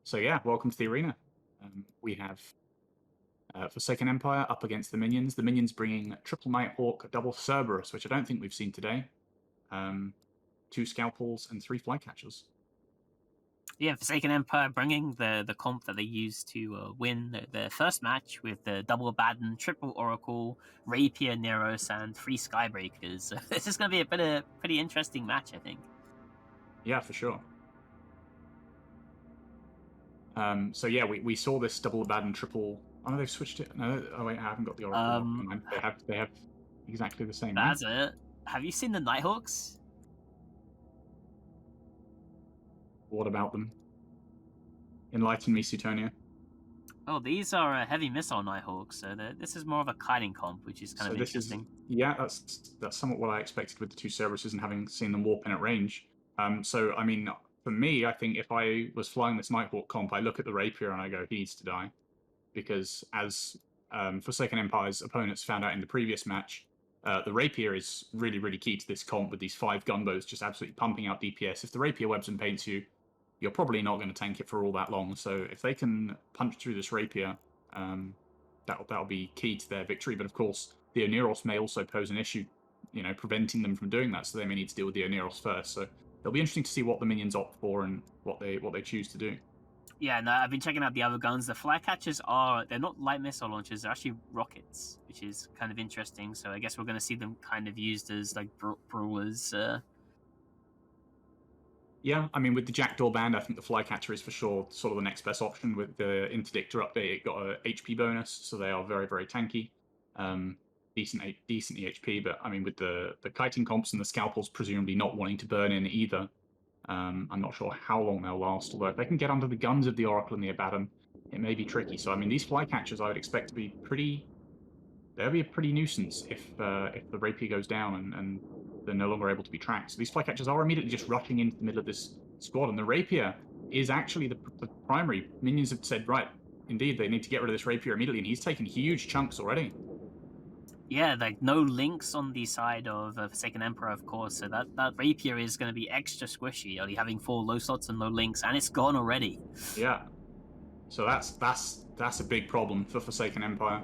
So yeah, welcome to the arena. We have Forsaken Empire up against the Minions. The Minions bringing triple Nighthawk, double Cerberus, which I don't think we've seen today. Two Scalpels and three Flycatchers. Yeah, Forsaken Empire bringing the comp that they used to win their first match with the double Abaddon, triple Oracle, Rapier, Neros, and three Skybreakers. So this is going to be a pretty interesting match, I think. Yeah, for sure. So yeah, we saw this double Abaddon, triple. Oh, they've switched it. No, oh wait, I haven't got the Oracle. They have exactly the same. That's it. Have you seen the Nighthawks? What about them? Enlighten me, Suetonia. Oh, these are heavy missile Nighthawks, so this is more of a kiting comp, which is kind of interesting. Yeah, that's somewhat what I expected with the two Cerberuses and having seen them warp in at range. So I mean, for me, I think if I was flying this Nighthawk comp, I look at the Rapier and I go, he needs to die, because as Forsaken Empire's opponents found out in the previous match, the Rapier is really, really key to this comp with these 5 gunbows just absolutely pumping out DPS. If the Rapier webs and paints you, you're probably not going to tank it for all that long. So if they can punch through this Rapier, that'll be key to their victory. But of course, the Oneros may also pose an issue, preventing them from doing that. So they may need to deal with the Oneros first. So it'll be interesting to see what the minions opt for and what they choose to do. Yeah, no, I've been checking out the other guns. The Flycatchers they're not light missile launchers, they're actually rockets, which is kind of interesting. So I guess we're going to see them kind of used as like brawlers. Yeah, I mean, with the Jackdaw band, I think the Flycatcher is for sure sort of the next best option. With the Interdictor update, it got a HP bonus, so they are very, very tanky. Decent HP, but I mean, with the kiting comps and the scalpels presumably not wanting to burn in either, I'm not sure how long they'll last. Although if they can get under the guns of the Oracle and the Abaddon, it may be tricky. So I mean, these Flycatchers I would expect to be they'll be a pretty nuisance if the Rapier goes down and they're no longer able to be tracked. So these Flycatchers are immediately just rushing into the middle of this squad, and the Rapier is actually the primary. Minions have said, right, indeed, they need to get rid of this Rapier immediately, and he's taken huge chunks already. Yeah, like no links on the side of Forsaken Emperor, of course, so that Rapier is going to be extra squishy, only having 4 low slots and no links, and it's gone already. Yeah. So that's a big problem for Forsaken Empire.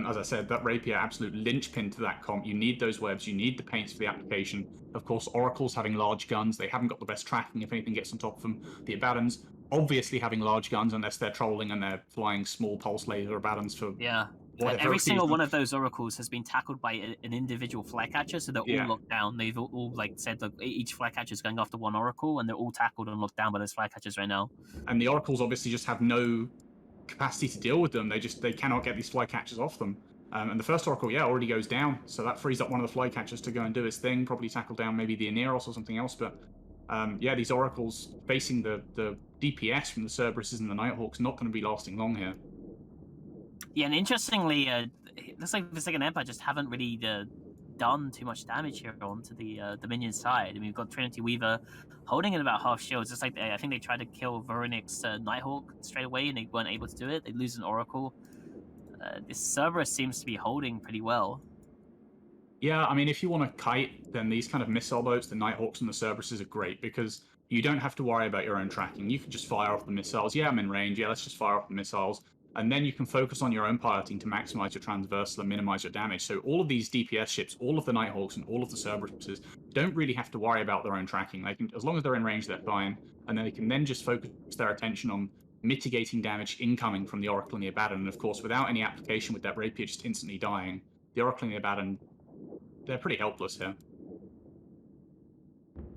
As I said, that Rapier, absolute linchpin to that comp. You need those webs, you need the paints for the application. Of course, Oracle's having large guns, they haven't got the best tracking if anything gets on top of them. The Abaddons, obviously having large guns unless they're trolling and they're flying small pulse laser Abaddons for... Yeah. Every single one of those oracles has been tackled by an individual Flycatcher, so they're all locked down. They've all like said that each Flycatcher is going after one oracle, and they're all tackled and locked down by those Flycatchers right now. And the oracles obviously just have no capacity to deal with them. They cannot get these Flycatchers off them. And the first oracle, already goes down, so that frees up one of the Flycatchers to go and do his thing, probably tackle down maybe the Aneros or something else. But these oracles facing the DPS from the Cerberuses and the Nighthawks not going to be lasting long here. Yeah, and interestingly, it looks like the Forsaken Empire just haven't really done too much damage here onto the minion side. I mean, we've got Trinity Weaver holding at about half shields. Just like I think they tried to kill Voronic's Nighthawk straight away, and they weren't able to do it. They lose an Oracle. This Cerberus seems to be holding pretty well. Yeah, I mean, if you want to kite, then these kind of missile boats, the Nighthawks and the Cerberuses are great because you don't have to worry about your own tracking. You can just fire off the missiles. Yeah, I'm in range. Yeah, let's just fire off the missiles. And then you can focus on your own piloting to maximize your transversal and minimize your damage. So all of these DPS ships, all of the Nighthawks and all of the Cerberuses don't really have to worry about their own tracking. They can, as long as they're in range, they're fine. And then they can then just focus their attention on mitigating damage incoming from the Oracle and the Abaddon. And of course, without any application with that Rapier just instantly dying, the Oracle and the Abaddon, they're pretty helpless here.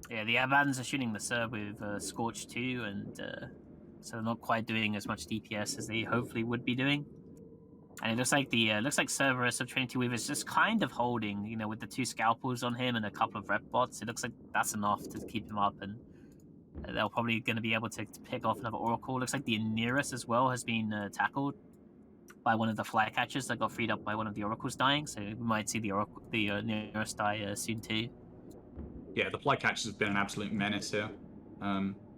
Yeah, the Abaddons are shooting the Cerb with Scorch 2, and so they're not quite doing as much DPS as they hopefully would be doing. And it looks like Cerberus of Trinity Weaver is just kind of holding, with the 2 scalpels on him and a couple of rep bots. It looks like that's enough to keep him up, and they're probably going to be able to pick off another Oracle. Looks like the Aneros as well has been tackled by one of the Flycatchers that got freed up by one of the Oracles dying. So we might see the Aneros die soon too. Yeah, the Flycatchers have been an absolute menace here.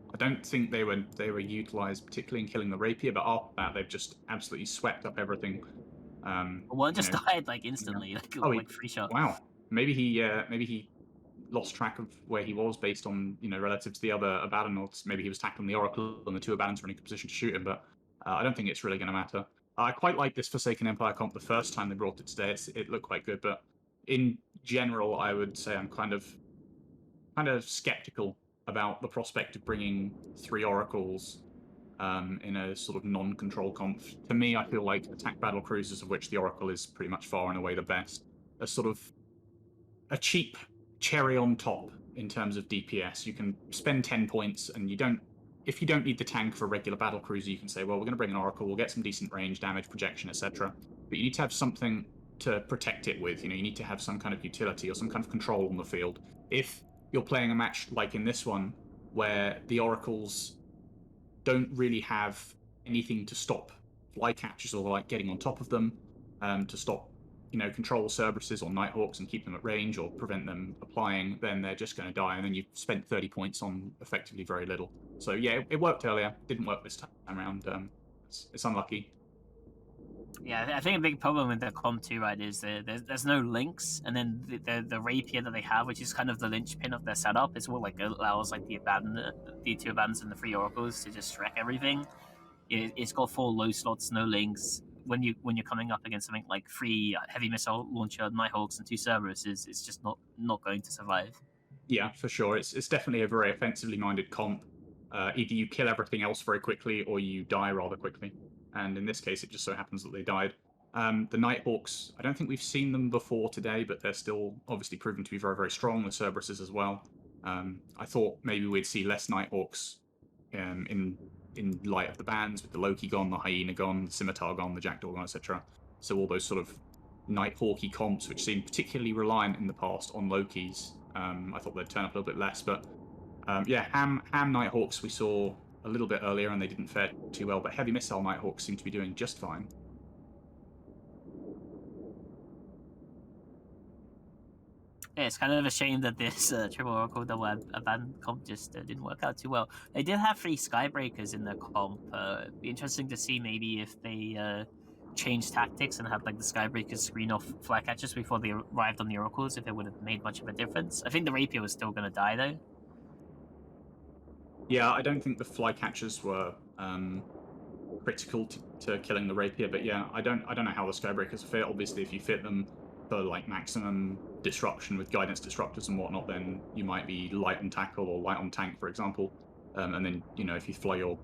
I don't think they were utilized particularly in killing the Rapier, but after that they've just absolutely swept up everything. One just died like instantly, like free shot. Wow, maybe he lost track of where he was based on, relative to the other Abaddon, or maybe he was tackling the Oracle and the two Abaddons were in a good position to shoot him, but I don't think it's really going to matter. I quite like this Forsaken Empire comp the first time they brought it today. It looked quite good, but in general, I would say I'm kind of skeptical about the prospect of bringing 3 Oracles in a sort of non-control comp. To me, I feel like attack battle cruisers, of which the Oracle is pretty much far and away the best, are sort of a cheap cherry on top in terms of DPS. You can spend 10 points, and if you don't need the tank for a regular battle cruiser, you can say, well, we're going to bring an Oracle, we'll get some decent range, damage, projection, etc. But you need to have something to protect it with. You need to have some kind of utility or some kind of control on the field. If you're playing a match like in this one, where the Oracles don't really have anything to stop flycatchers or like getting on top of them, to stop control Cerberuses or Nighthawks and keep them at range or prevent them applying, then they're just going to die, and then you've spent 30 points on effectively very little. So yeah, it worked earlier, didn't work this time around. It's unlucky. Yeah, I think a big problem with the comp too, right, is there's no links, and then the rapier that they have, which is kind of the linchpin of their setup, is what like allows like the two Abaddons and the 3 Oracles to just wreck everything. It's got 4 low slots, no links. When you're coming up against something like 3 heavy missile launcher Nighthawks and 2 Cerberuses, it's just not going to survive. Yeah, for sure. It's definitely a very offensively minded comp. Either you kill everything else very quickly, or you die rather quickly. And in this case, it just so happens that they died. The Nighthawks, I don't think we've seen them before today, but they're still obviously proven to be very, very strong. The Cerberuses as well. I thought maybe we'd see less Nighthawks in light of the bans, with the Loki gone, the Hyena gone, the Scimitar gone, the Jackdaw gone, etc. So all those sort of Nighthawky comps, which seemed particularly reliant in the past on Lokis, I thought they'd turn up a little bit less. But yeah, Ham Nighthawks we saw a little bit earlier, and they didn't fare too well, but heavy missile Nighthawks seem to be doing just fine. Yeah, it's kind of a shame that this triple Oracle double Abaddon comp just didn't work out too well. They did have 3 Skybreakers in their comp. It'd be interesting to see maybe if they changed tactics and had like the Skybreakers screen off flycatchers before they arrived on the Oracles, if it would have made much of a difference. I think the Rapier was still going to die though. Yeah, I don't think the flycatchers were critical to killing the Rapier, but yeah, I don't know how the Skybreakers fit. Obviously, if you fit them for like maximum disruption with guidance disruptors and whatnot, then you might be light on tackle or light on tank, for example. And then if you fly your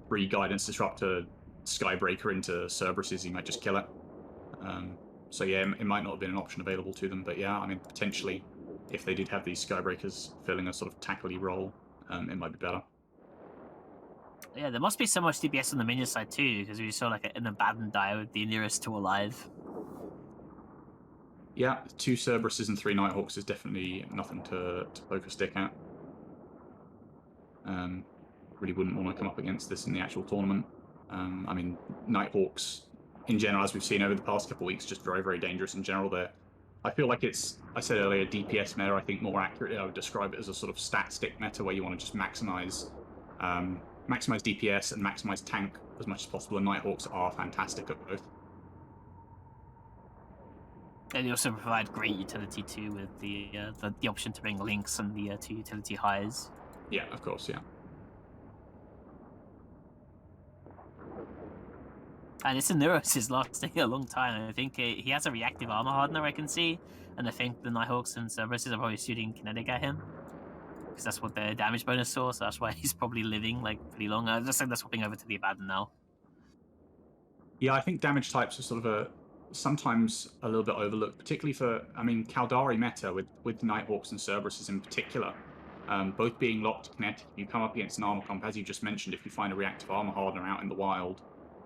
3 guidance disruptor Skybreaker into Cerberuses, you might just kill it. So yeah, it might not have been an option available to them, but yeah, I mean, potentially, if they did have these Skybreakers filling a sort of tackly role, it might be better. Yeah, there must be so much DPS on the minion side too, because we saw like an Abaddon die with the nearest 2 alive. Yeah, 2 Cerberuses and 3 Nighthawks is definitely nothing to poke a stick at. Really wouldn't want to come up against this in the actual tournament. I mean, Nighthawks, in general, as we've seen over the past couple of weeks, just very, very dangerous in general there. I feel like it's, I said earlier, DPS meta. I think more accurately I would describe it as a sort of stat stick meta, where you want to just maximize DPS and maximize tank as much as possible, and Nighthawks are fantastic at both. And they also provide great utility too, with the option to bring links and the 2 utility highs. Yeah, of course, yeah. And it's Neuros is lasting a long time. I think he has a reactive armor hardener I can see, and I think the Nighthawks and Cerberuses are probably shooting kinetic at him, because that's what their damage bonus saw, so that's why he's probably living like pretty long. I just think they're swapping over to the Abaddon now. Yeah, I think damage types are sort of sometimes a little bit overlooked, particularly for, I mean, Caldari meta with Nighthawks and Cerberuses in particular, both being locked kinetic. If you come up against an armor comp, as you just mentioned, if you find a reactive armor hardener out in the wild,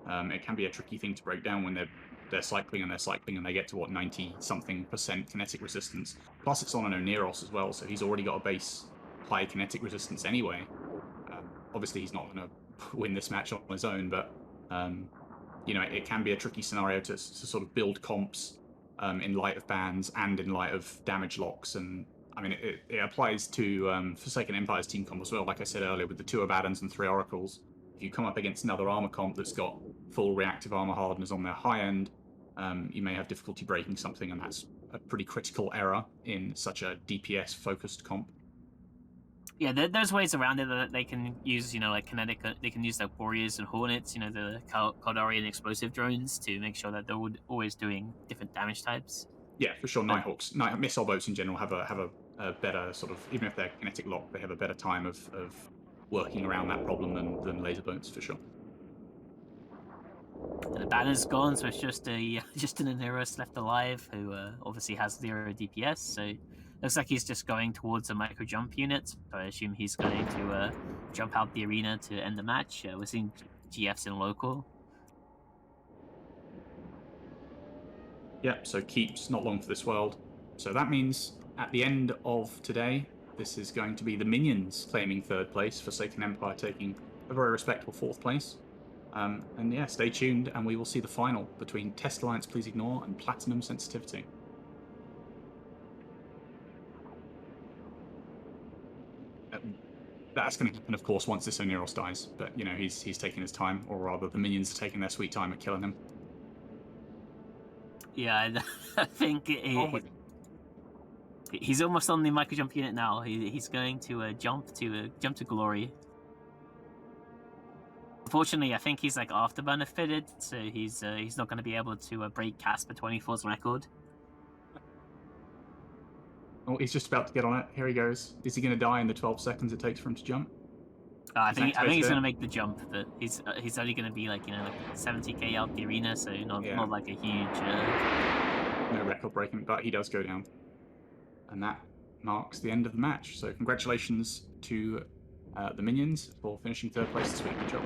it can be a tricky thing to break down when they're cycling and they get to, what, 90-something% kinetic resistance. Plus, it's on an Oneros as well, so he's already got a base high kinetic resistance anyway. Obviously, he's not going to win this match on his own, but it can be a tricky scenario to sort of build comps in light of bans and in light of damage locks. And I mean, it applies to Forsaken Empire's team comp as well. Like I said earlier, with the 2 Abaddons and 3 Oracles, if you come up against another armor comp that's got full reactive armor hardeners on their high end, you may have difficulty breaking something, and that's a pretty critical error in such a DPS focused comp. Yeah, there's ways around it that they can use, like kinetic. They can use like warriors and hornets, the Caldarian explosive drones to make sure that they're always doing different damage types. Yeah, for sure. Nighthawks, missile boats in general have a better sort of, even if they're kinetic locked, they have a better time of working around that problem than laser boats for sure. And the banner's gone, so it's just an Aneros left alive, who obviously has 0 DPS. So looks like he's just going towards a micro jump unit. So I assume he's going to jump out the arena to end the match. We're seeing GFs in local. Yep. So keeps not long for this world. So that means at the end of today, this is going to be the minions claiming 3rd place, Forsaken Empire taking a very respectable 4th place. And yeah, stay tuned, and we will see the final between Test Alliance Please Ignore and Platinum Sensitivity. That's going to happen, of course, once this Oneros dies. But he's taking his time, or rather, the minions are taking their sweet time at killing him. Yeah, I think he's almost on the micro jump unit now. He's going to jump to glory. Unfortunately, I think he's like afterburner fitted, so he's not going to be able to break Casper 24's record. Oh, he's just about to get on it. Here he goes. Is he going to die in the 12 seconds it takes for him to jump? I think he's going to make the jump, but he's only going to be like 70k out the arena, so not like a huge. No record breaking, but he does go down, and that marks the end of the match. So congratulations to the minions for finishing 3rd place this week. Good job.